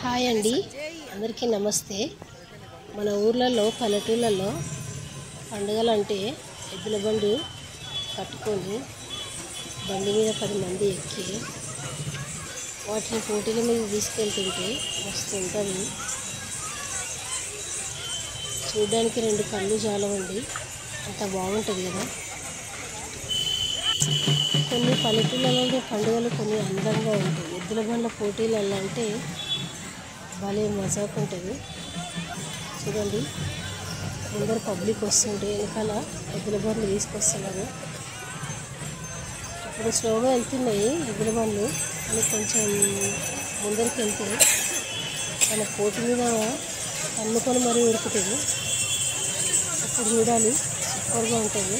Hi అండి, అందరికీ నమస్తే. మన ఊర్లలో పల్లెటూళ్ళల్లో పండుగలు అంటే ఎద్దుల బండి కట్టుకొని బండి మీద 10 మంది ఎక్కి వాటిని పోటీల మీద తీసుకెళ్తుంటే మస్తు ఉంటుంది. చూడడానికి 2 కళ్ళు చాలవండి, అంత బాగుంటుంది కదా. కొన్ని పల్లెటూళ్ళలోని పండుగలు కొన్ని అందంగా ఉంటాయి. ఎద్దుల బండ్ల పోటీలలో అంటే భలే మజాకు ఉంటుంది. చూడండి, ముందర పబ్లిక్ వస్తుంటే వెనకాల ఎద్దుల బండ్లు తీసుకొస్తున్నారు. ఇప్పుడు స్లోగా వెళ్తున్నాయి ఎద్దుల బండ్లు, అని కొంచెం ముందరికి వెళ్తే మన పోటీ మీద తన్నుకొని మరీ ఉరుకుతుంది. అప్పుడు చూడాలి, సూపర్గా ఉంటుంది.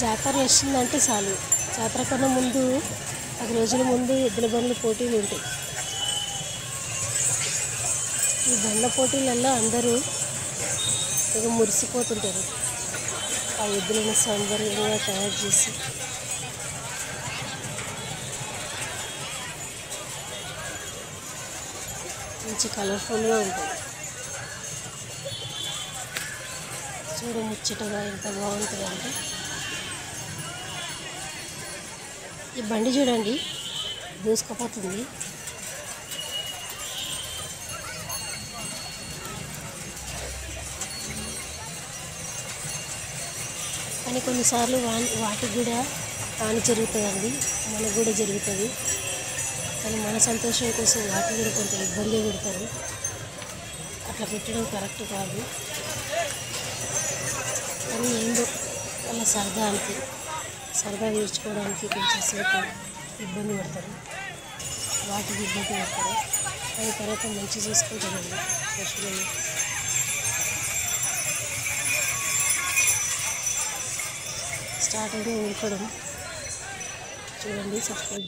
జాతర వచ్చిందంటే చాలు, జాతర కన్నా ముందు 10 రోజుల ముందు ఎద్దుల బండ్ల పోటీలు ఉంటాయి. ఈ బండ్ల పోటీలలో అందరూ ఇక మురిసిపోతుంటారు. ఆ ఎద్దులను సౌందర్యంగా తయారు చేసి మంచి కలర్ఫుల్గా ఉంటుంది. చూడ ముచ్చటగా ఎంత బాగుంటుంది అంటే, ఈ బండి చూడండి దూసుకుపోతుంది. కానీ కొన్నిసార్లు వాటికి కూడా హాని జరుగుతుందండి, మనకు కూడా జరుగుతుంది. కానీ మన సంతోషం కోసం వాటికి కూడా కొంత ఇబ్బంది పెడతారు. అట్లా పెట్టడం కరెక్ట్ కాదు. కానీ ఏందో వాళ్ళ సరదా తీర్చుకోవడానికి కొంచెం సేపు ఇబ్బంది పడతారు, వాటికి ఇబ్బంది పడతారు. దాని తర్వాత మంచి చేసుకుంటారండి పశువులను. స్టార్టింగ్లో ఉడకడం చూడండి. సబ్స్క్రైబ్